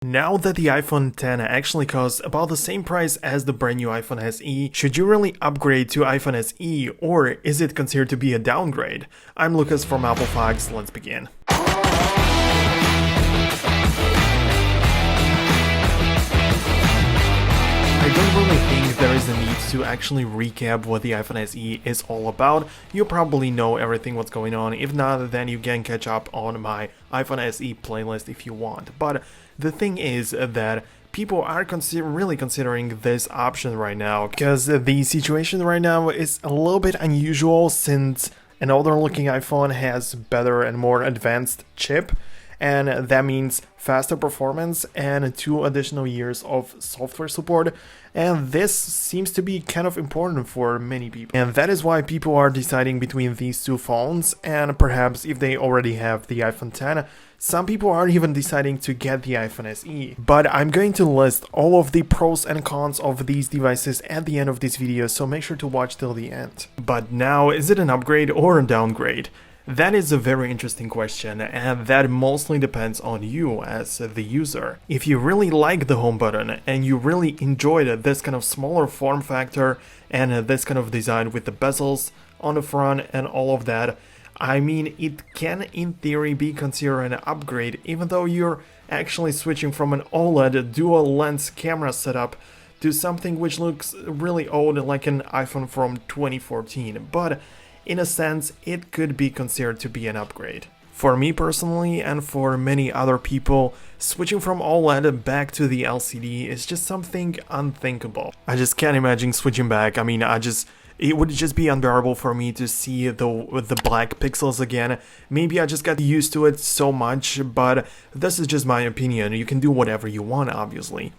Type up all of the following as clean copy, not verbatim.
Now that the iPhone X actually costs about the same price as the brand new iPhone SE, should you really upgrade to iPhone SE, or is it considered to be a downgrade? I'm Lucas from Apple Fox, let's begin. I don't really think there is a need to actually recap what the iPhone SE is all about. You probably know everything what's going on. If not, then you can catch up on my iPhone SE playlist if you want. But the thing is that people are really considering this option right now, because the situation right now is a little bit unusual since an older looking iPhone has better and more advanced chip, and that means faster performance and 2 additional years of software support, and this seems to be kind of important for many people, and that is why people are deciding between these two phones. And perhaps if they already have the iPhone X, some people are even deciding to get the iPhone SE. But I'm going to list all of the pros and cons of these devices at the end of this video, so make sure to watch till the end. But now, is it an upgrade or a downgrade? That is a very interesting question, and that mostly depends on you as the user. If you really like the home button and you really enjoyed this kind of smaller form factor and this kind of design with the bezels on the front and all of that, I mean, it can in theory be considered an upgrade, even though you're actually switching from an OLED dual lens camera setup to something which looks really old, like an iPhone from 2014. But in a sense, it could be considered to be an upgrade. For me personally, and for many other people, switching from OLED back to the LCD is just something unthinkable. I just can't imagine switching back. I mean, it would just be unbearable for me to see the black pixels again. Maybe I just got used to it so much, but this is just my opinion. You can do whatever you want, obviously.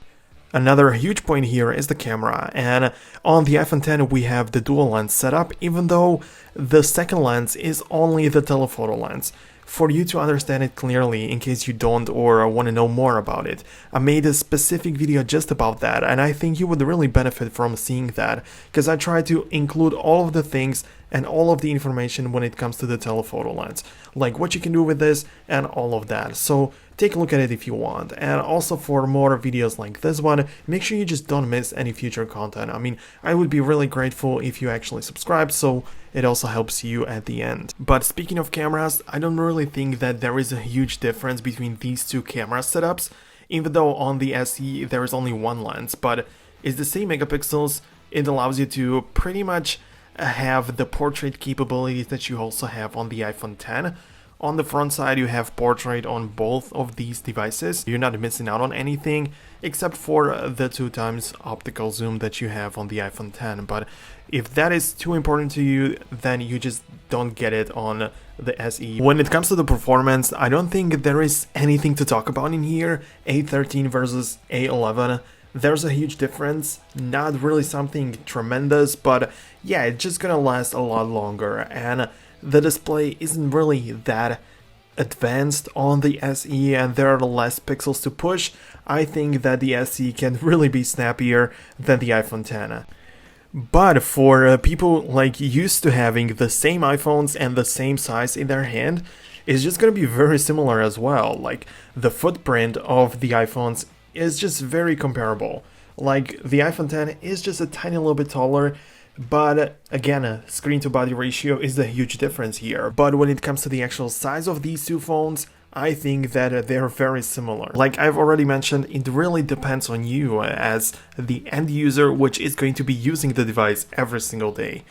Another huge point here is the camera, and on the iPhone X we have the dual lens setup, even though the second lens is only the telephoto lens. For you to understand it clearly, in case you don't or want to know more about it, I made a specific video just about that, and I think you would really benefit from seeing that, because I try to include all of the things and all of the information when it comes to the telephoto lens, like what you can do with this and all of that. So take a look at it if you want. And also, for more videos like this one, make sure you just don't miss any future content. I mean, I would be really grateful if you actually subscribe, so it also helps you at the end. But speaking of cameras, I don't really think that there is a huge difference between these two camera setups, even though on the SE there is only one lens, but it's the same megapixels. It allows you to pretty much have the portrait capabilities that you also have on the iPhone X. On the front side you have portrait on both of these devices. You're not missing out on anything except for the 2x optical zoom that you have on the iPhone X. But if that is too important to you, then you just don't get it on the SE. When it comes to the performance, I don't think there is anything to talk about in here. A13 versus A11. There's a huge difference, not really something tremendous, but yeah, it's just gonna last a lot longer, and the display isn't really that advanced on the SE, and there are less pixels to push. I think that the SE can really be snappier than the iPhone X. But for people like used to having the same iPhones and the same size in their hand, it's just gonna be very similar as well. Like, the footprint of the iPhones is just very comparable. Like, the iPhone X is just a tiny little bit taller, but again, screen to body ratio is the huge difference here. But when it comes to the actual size of these two phones, I think that they're very similar. Like I've already mentioned, it really depends on you as the end user, which is going to be using the device every single day.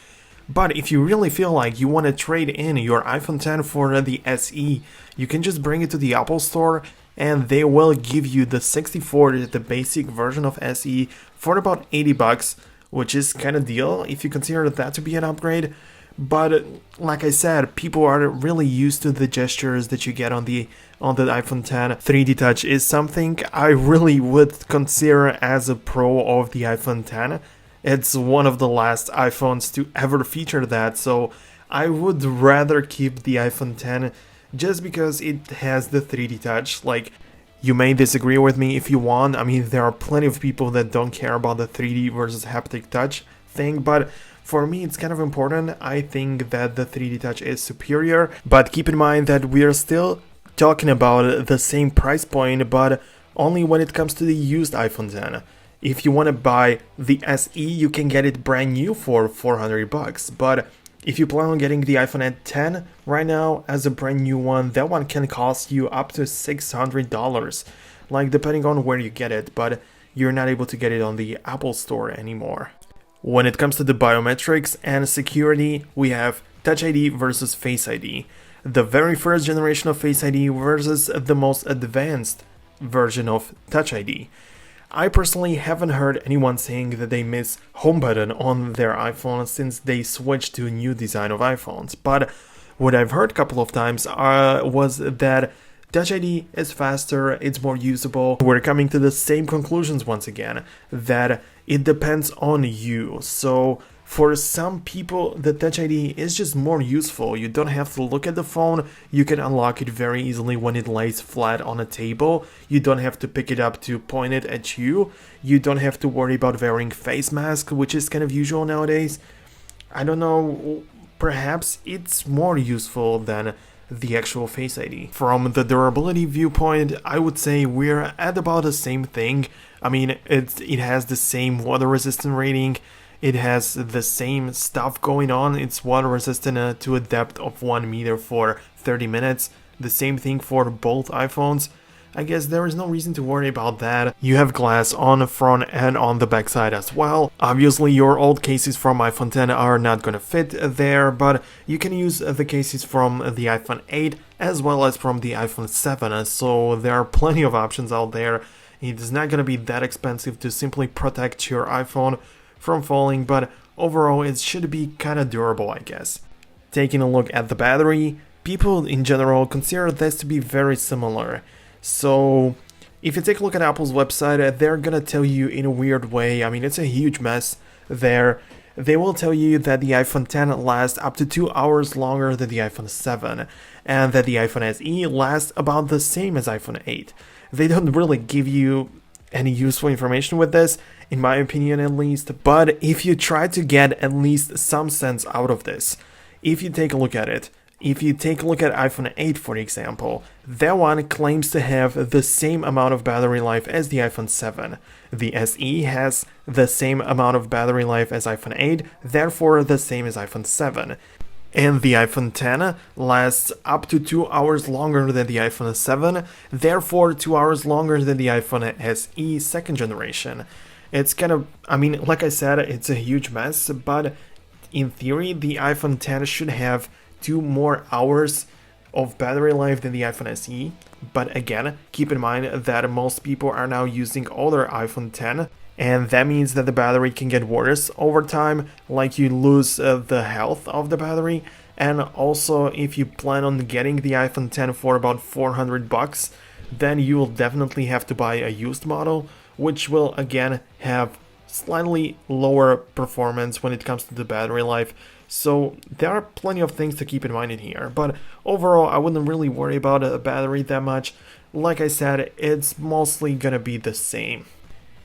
But if you really feel like you want to trade in your iPhone X for the SE, you can just bring it to the Apple Store, and they will give you the 64, the basic version of SE, for about 80 bucks, which is kind of deal if you consider that to be an upgrade. But like I said, people are really used to the gestures that you get on the iPhone X. 3D Touch is something I really would consider as a pro of the iPhone X. It's one of the last iPhones to ever feature that, so I would rather keep the iPhone X just because it has the 3D Touch. Like, you may disagree with me if you want. I mean, there are plenty of people that don't care about the 3D versus haptic touch thing, but for me it's kind of important. I think that the 3D Touch is superior, but keep in mind that we are still talking about the same price point, but only when it comes to the used iPhone 10. If you want to buy the SE, you can get it brand new for $400, but if you plan on getting the iPhone 10 right now as a brand new one, that one can cost you up to $600, like depending on where you get it, but you're not able to get it on the Apple Store anymore. When it comes to the biometrics and security, we have Touch ID versus Face ID. The very first generation of Face ID versus the most advanced version of Touch ID. I personally haven't heard anyone saying that they miss home button on their iPhone since they switched to a new design of iPhones, but what I've heard a couple of times was that Touch ID is faster, it's more usable. We're coming to the same conclusions once again, that it depends on you. So for some people, the Touch ID is just more useful. You don't have to look at the phone, you can unlock it very easily when it lays flat on a table. You don't have to pick it up to point it at you. You don't have to worry about wearing face mask, which is kind of usual nowadays. I don't know, perhaps it's more useful than the actual Face ID. From the durability viewpoint, I would say we're at about the same thing. I mean, it has the same water resistant rating, it has the same stuff going on. It's water resistant to a depth of 1 meter for 30 minutes. The same thing for both iPhones. I guess there is no reason to worry about that. You have glass on the front and on the back side as well. Obviously your old cases from iPhone 10 are not gonna fit there, but you can use the cases from the iPhone 8 as well as from the iPhone 7, so there are plenty of options out there. It is not gonna be that expensive to simply protect your iPhone from falling, but overall it should be kinda durable, I guess. Taking a look at the battery, people in general consider this to be very similar. So if you take a look at Apple's website, they're gonna tell you in a weird way, I mean it's a huge mess there. They will tell you that the iPhone 10 lasts up to 2 hours longer than the iPhone 7, and that the iPhone SE lasts about the same as iPhone 8. They don't really give you any useful information with this, in my opinion at least, but if you try to get at least some sense out of this, if you take a look at it, if you take a look at iPhone 8 for example, that one claims to have the same amount of battery life as the iPhone 7. The SE has the same amount of battery life as iPhone 8, therefore the same as iPhone 7. And the iPhone 10 lasts up to 2 hours longer than the iPhone 7, therefore 2 hours longer than the iPhone SE second generation. It's kind of, I mean, like I said, it's a huge mess, but in theory the iPhone 10 should have 2 more hours of battery life than the iPhone SE, but again, keep in mind that most people are now using older iPhone 10, and that means that the battery can get worse over time, like you lose the health of the battery, and also if you plan on getting the iPhone 10 for about $400, then you will definitely have to buy a used model, which will again have slightly lower performance when it comes to the battery life. So there are plenty of things to keep in mind in here, but overall I wouldn't really worry about a battery that much. Like I said, it's mostly gonna be the same.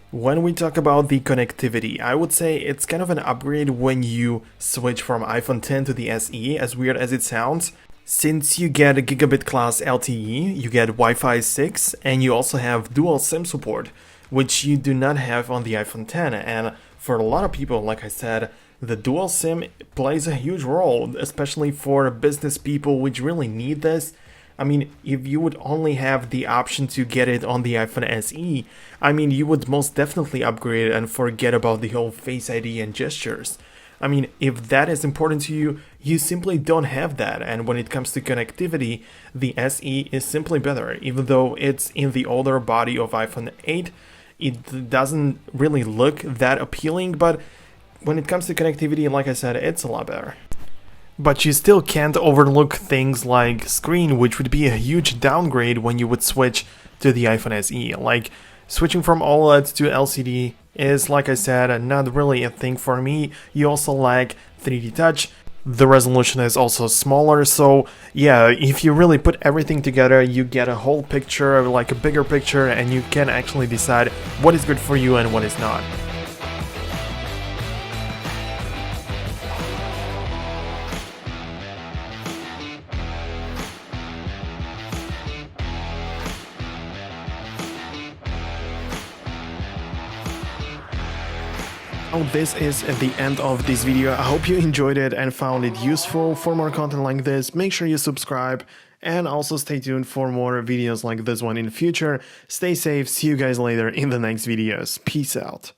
When we talk about the connectivity, I would say it's kind of an upgrade when you switch from iPhone 10 to the SE, as weird as it sounds. Since you get a gigabit class LTE, you get Wi-Fi 6, and you also have dual SIM support, which you do not have on the iPhone 10, and for a lot of people, like I said, the dual SIM plays a huge role, especially for business people which really need this. I mean, if you would only have the option to get it on the iPhone SE, I mean, you would most definitely upgrade and forget about the whole Face ID and gestures. I mean, if that is important to you, you simply don't have that, and when it comes to connectivity, the SE is simply better. Even though it's in the older body of iPhone 8, it doesn't really look that appealing, but when it comes to connectivity, like I said, it's a lot better. But you still can't overlook things like screen, which would be a huge downgrade when you would switch to the iPhone SE. Like, switching from OLED to LCD is, like I said, not really a thing for me. You also lack 3D touch. The resolution is also smaller, so yeah, if you really put everything together, you get a whole picture, like a bigger picture, and you can actually decide what is good for you and what is not. This is the end of this video. I hope you enjoyed it and found it useful. For more content like this, make sure you subscribe and also stay tuned for more videos like this one in the future. Stay safe. See you guys later in the next videos. Peace out.